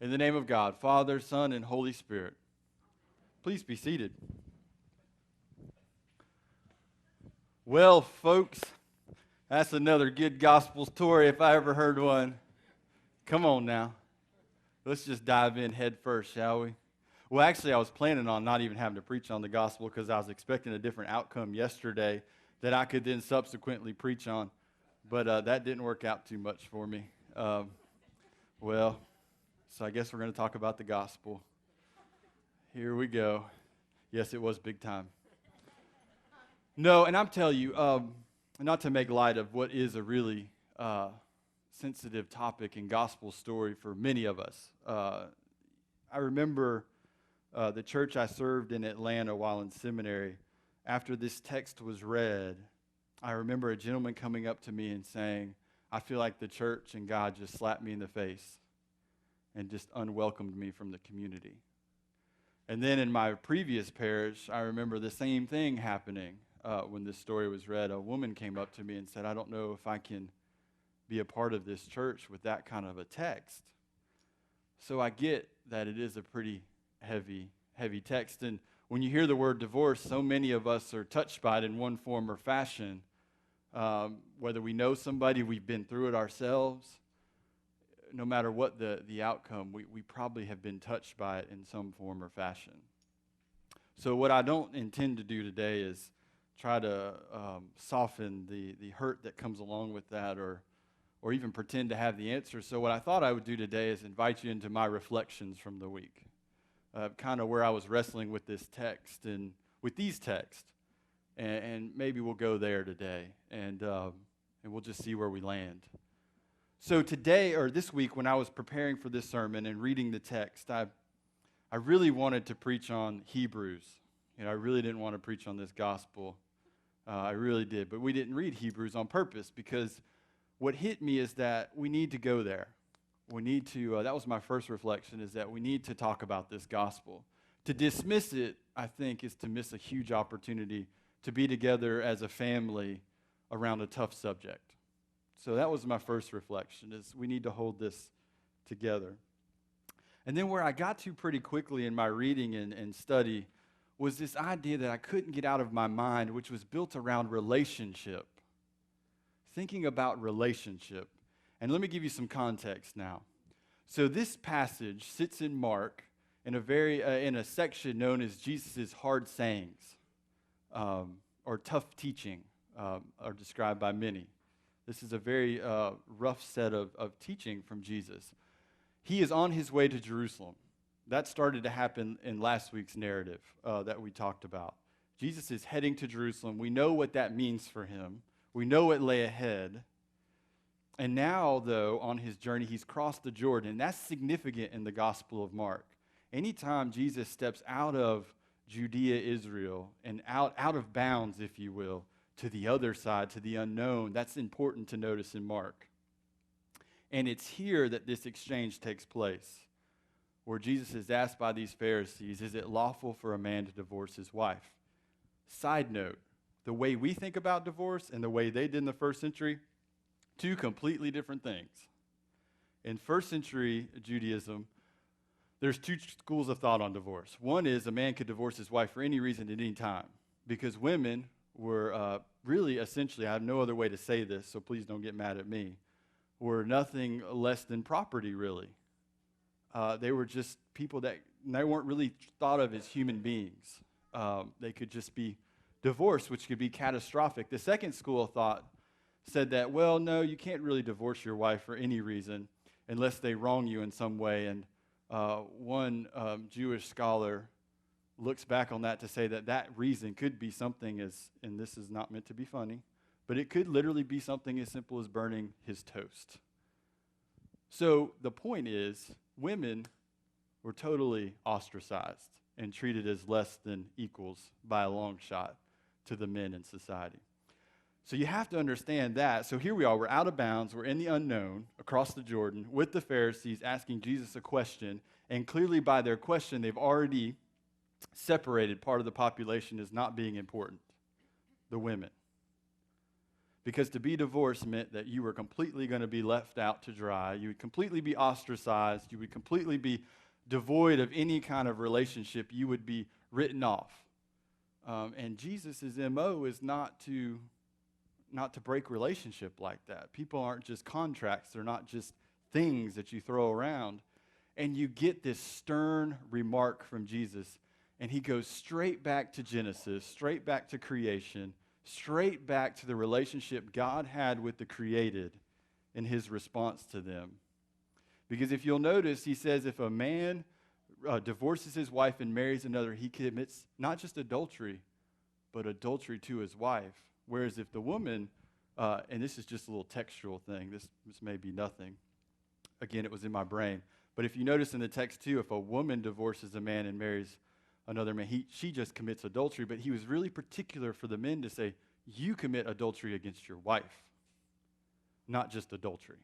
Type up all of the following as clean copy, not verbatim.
In the name of God, Father, Son, and Holy Spirit. Please be seated. Well, folks, that's another good gospel story if I ever heard one. Come on now. Let's just dive in head first, shall we? Well, actually, I was planning on not even having to preach on the gospel because I was expecting a different outcome yesterday that I could then subsequently preach on. But that didn't work out too much for me. So I guess we're going to talk about the gospel. Here we go. Yes, it was big time. No, and I'm telling you, not to make light of what is a really sensitive topic and gospel story for many of us. I remember the church I served in Atlanta while in seminary. After this text was read, I remember a gentleman coming up to me and saying, I feel like the church and God just slapped me in the face and just unwelcomed me from the community. And then in my previous parish, I remember the same thing happening when this story was read. A woman came up to me and said, I don't know if I can be a part of this church with that kind of a text. So I get that it is a pretty heavy text. And when you hear the word divorce, so many of us are touched by it in one form or fashion. Whether we know somebody, we've been through it ourselves, no matter what the outcome, we probably have been touched by it in some form or fashion. So what I don't intend to do today is try to soften the hurt that comes along with that or even pretend to have the answer. So what I thought I would do today is invite you into my reflections from the week, kind of where I was wrestling with this text and with these texts. And maybe we'll go there today, and we'll just see where we land. So today, or this week, when I was preparing for this sermon and reading the text, I really wanted to preach on Hebrews. I really didn't want to preach on this gospel. I really did, but we didn't read Hebrews on purpose because what hit me is that we need to go there. We need to, that was my first reflection, is that we need to talk about this gospel. To dismiss it, I think, is to miss a huge opportunity to be together as a family around a tough subject. So that was my first reflection, is we need to hold this together. And then where I got to pretty quickly in my reading and study was this idea that I couldn't get out of my mind, which was built around relationship. Thinking about relationship. And let me give you some context now. So this passage sits in Mark in a section known as Jesus' hard sayings, or tough teaching, are described by many. This is a very rough set of teaching from Jesus. He is on his way to Jerusalem. That started to happen in last week's narrative that we talked about. Jesus is heading to Jerusalem. We know what that means for him. We know what lay ahead. And now, though, on his journey, he's crossed the Jordan. That's significant in the Gospel of Mark. Anytime Jesus steps out of Judea, Israel, and out of bounds, if you will, to the other side, to the unknown, that's important to notice in Mark. And it's here that this exchange takes place, where Jesus is asked by these Pharisees, is it lawful for a man to divorce his wife? Side note, the way we think about divorce and the way they did in the first century, two completely different things. In first century Judaism, there's two schools of thought on divorce. One is a man could divorce his wife for any reason at any time, because women were really essentially, I have no other way to say this, so please don't get mad at me, were nothing less than property, really. They were just people that they weren't really thought of as human beings. They could just be divorced, which could be catastrophic. The second school of thought said that, well, no, you can't really divorce your wife for any reason unless they wrong you in some way. And one Jewish scholar looks back on that to say that reason could be something as, and this is not meant to be funny, but it could literally be something as simple as burning his toast. So the point is, women were totally ostracized and treated as less than equals by a long shot to the men in society. So you have to understand that. So here we are, we're out of bounds, we're in the unknown, across the Jordan, with the Pharisees asking Jesus a question, and clearly by their question, they've already separated part of the population as not being important, the women. Because to be divorced meant that you were completely going to be left out to dry. You would completely be ostracized. You would completely be devoid of any kind of relationship. You would be written off. And Jesus' MO is not to break relationship like that. People aren't just contracts. They're not just things that you throw around. And you get this stern remark from Jesus, and he goes straight back to Genesis, straight back to creation, straight back to the relationship God had with the created in his response to them. Because if you'll notice, he says if a man divorces his wife and marries another, he commits not just adultery, but adultery to his wife. Whereas if the woman, and this is just a little textual thing, this may be nothing. Again, it was in my brain. But if you notice in the text too, if a woman divorces a man and marries another man, she just commits adultery. But he was really particular for the men to say, you commit adultery against your wife, not just adultery.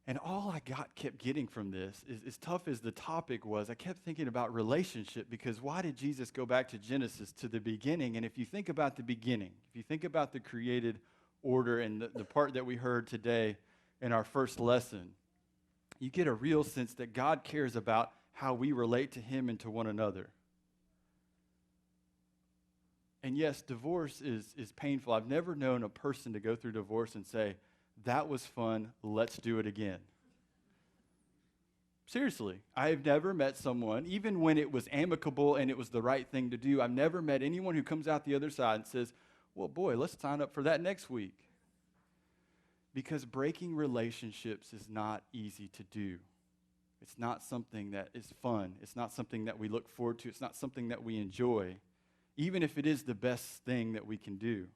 And all I kept getting from this is, as tough as the topic was, I kept thinking about relationship, because why did Jesus go back to Genesis, to the beginning? And if you think about the beginning, if you think about the created order and the part that we heard today in our first lesson, you get a real sense that God cares about how we relate to him and to one another. And yes, divorce is painful. I've never known a person to go through divorce and say, that was fun, let's do it again. Seriously, I've never met someone, even when it was amicable and it was the right thing to do, I've never met anyone who comes out the other side and says, well, boy, let's sign up for that next week. Because breaking relationships is not easy to do. It's not something that is fun. It's not something that we look forward to. It's not something that we enjoy, even if it is the best thing that we can do.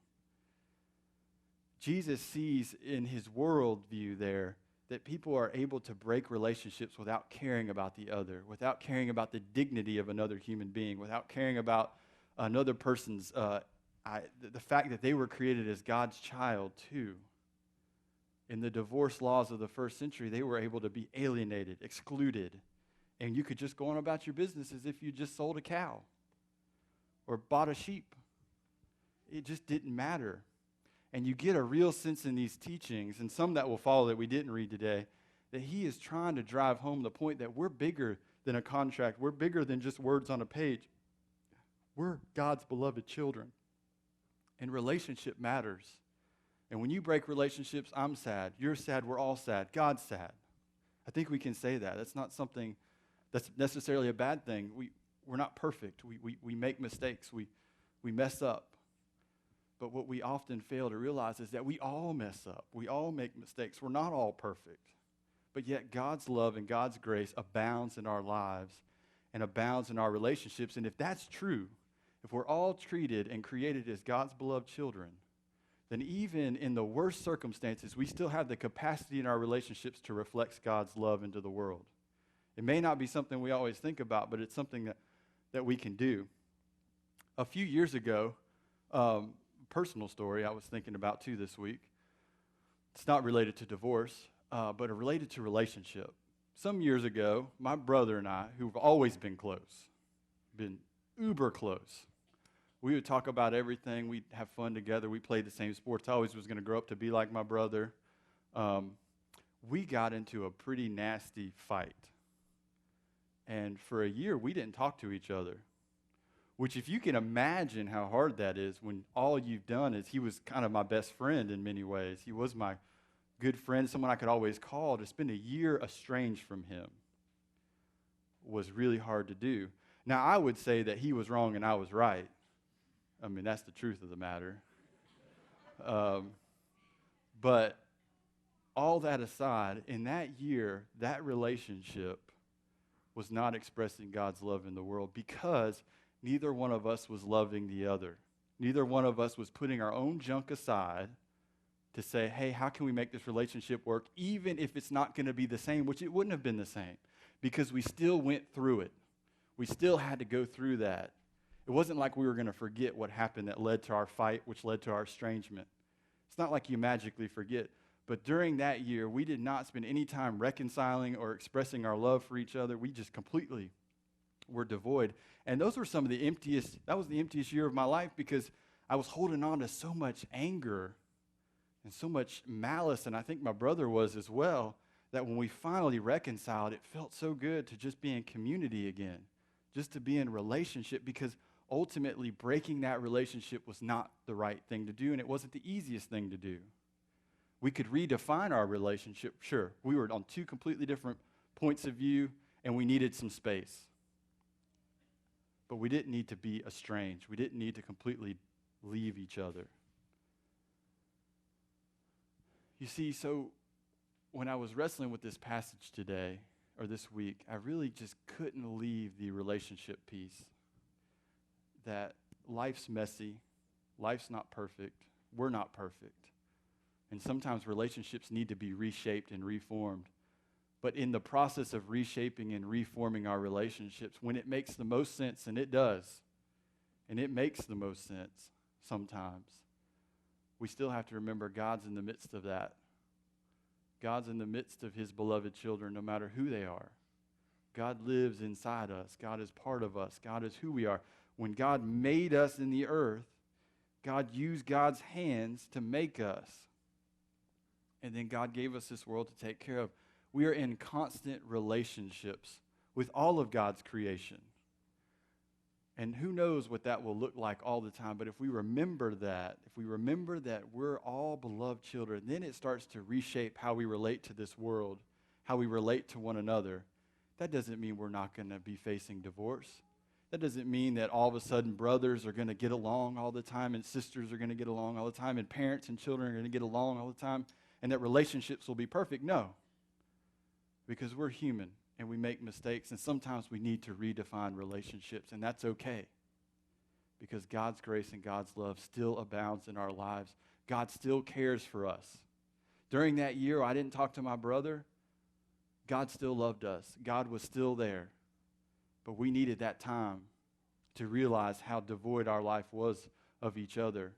Jesus sees in his worldview there that people are able to break relationships without caring about the other, without caring about the dignity of another human being, without caring about another person's, the fact that they were created as God's child too. In the divorce laws of the first century, they were able to be alienated, excluded, and you could just go on about your business as if you just sold a cow or bought a sheep. It just didn't matter. And you get a real sense in these teachings, and some that will follow that we didn't read today, that he is trying to drive home the point that we're bigger than a contract. We're bigger than just words on a page. We're God's beloved children. And relationship matters. And when you break relationships, I'm sad. You're sad. We're all sad. God's sad. I think we can say that. That's not something that's necessarily a bad thing. We're not perfect. We make mistakes. We mess up. But what we often fail to realize is that we all mess up. We all make mistakes. We're not all perfect. But yet God's love and God's grace abounds in our lives and abounds in our relationships. And if that's true, if we're all treated and created as God's beloved children, then even in the worst circumstances, we still have the capacity in our relationships to reflect God's love into the world. It may not be something we always think about, but it's something that we can do. A few years ago, personal story I was thinking about too this week. It's not related to divorce, but related to relationship. Some years ago, my brother and I, who've always been close, been uber close, we would talk about everything. We'd have fun together. We played the same sports. I always was going to grow up to be like my brother. We got into a pretty nasty fight. And for a year, we didn't talk to each other. Which, if you can imagine how hard that is when all you've done is, he was kind of my best friend in many ways. He was my good friend, someone I could always call. To spend a year estranged from him was really hard to do. Now, I would say that he was wrong and I was right. I mean, that's the truth of the matter. But all that aside, in that year, that relationship was not expressing God's love in the world because neither one of us was loving the other. Neither one of us was putting our own junk aside to say, hey, how can we make this relationship work, even if it's not going to be the same, which it wouldn't have been the same, because we still went through it. We still had to go through that. It wasn't like we were going to forget what happened that led to our fight, which led to our estrangement. It's not like you magically forget. But during that year, we did not spend any time reconciling or expressing our love for each other. We just completely were devoid. And those were some of the emptiest, that was the emptiest year of my life, because I was holding on to so much anger and so much malice, and I think my brother was as well, that when we finally reconciled, it felt so good to just be in community again, just to be in relationship, because ultimately breaking that relationship was not the right thing to do, and it wasn't the easiest thing to do. We could redefine our relationship, sure. We were on two completely different points of view, and we needed some space. But we didn't need to be estranged. We didn't need to completely leave each other. You see, so when I was wrestling with this passage today, or this week, I really just couldn't leave the relationship piece. That life's messy, life's not perfect, we're not perfect. And sometimes relationships need to be reshaped and reformed. But in the process of reshaping and reforming our relationships, when it makes the most sense, and it does, and it makes the most sense sometimes, we still have to remember God's in the midst of that. God's in the midst of his beloved children, no matter who they are. God lives inside us. God is part of us. God is who we are. When God made us in the earth, God used God's hands to make us. And then God gave us this world to take care of. We are in constant relationships with all of God's creation. And who knows what that will look like all the time. But if we remember that we're all beloved children, then it starts to reshape how we relate to this world, how we relate to one another. That doesn't mean we're not going to be facing divorce. That doesn't mean that all of a sudden brothers are going to get along all the time and sisters are going to get along all the time and parents and children are going to get along all the time and that relationships will be perfect. No, because we're human and we make mistakes, and sometimes we need to redefine relationships, and that's okay because God's grace and God's love still abounds in our lives. God still cares for us. During that year, I didn't talk to my brother. God still loved us. God was still there. But we needed that time to realize how devoid our life was of each other.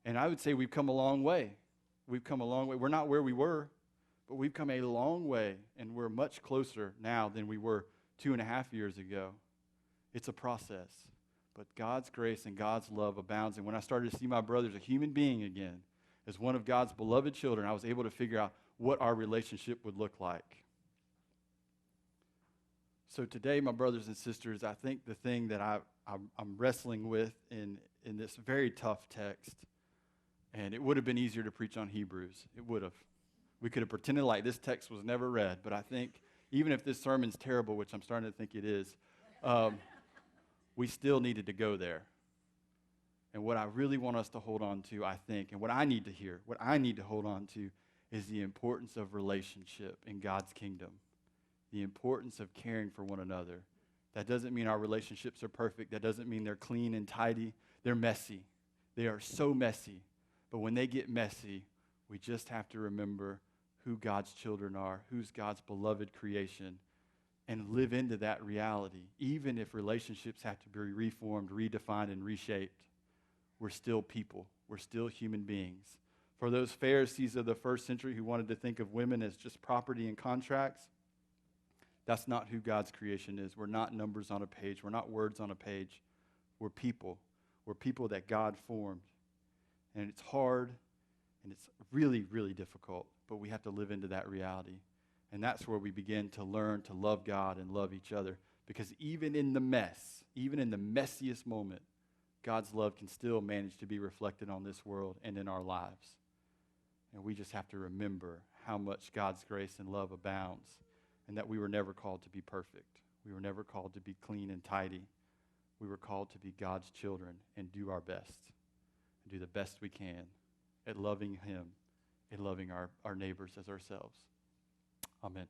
And I would say we've come a long way. We've come a long way. We're not where we were, but we've come a long way, and we're much closer now than we were 2.5 years ago. It's a process, but God's grace and God's love abounds. And when I started to see my brother as a human being again, as one of God's beloved children, I was able to figure out what our relationship would look like. So today, my brothers and sisters, I think the thing that I'm wrestling with in this very tough text, and it would have been easier to preach on Hebrews. It would have. We could have pretended like this text was never read, but I think even if this sermon's terrible, which I'm starting to think it is, we still needed to go there. And what I really want us to hold on to, I think, and what I need to hear, what I need to hold on to, is the importance of relationship in God's kingdom. The importance of caring for one another. That doesn't mean our relationships are perfect. That doesn't mean they're clean and tidy. They're messy. They are so messy. But when they get messy, we just have to remember who God's children are, who's God's beloved creation, and live into that reality. Even if relationships have to be reformed, redefined, and reshaped, we're still people. We're still human beings. For those Pharisees of the first century who wanted to think of women as just property and contracts, that's not who God's creation is. We're not numbers on a page. We're not words on a page. We're people. We're people that God formed. And it's hard, and it's really, really difficult, but we have to live into that reality. And that's where we begin to learn to love God and love each other. Because even in the mess, even in the messiest moment, God's love can still manage to be reflected on this world and in our lives. And we just have to remember how much God's grace and love abounds, and that we were never called to be perfect. We were never called to be clean and tidy. We were called to be God's children and do our best, and do the best we can at loving him and loving our neighbors as ourselves. Amen.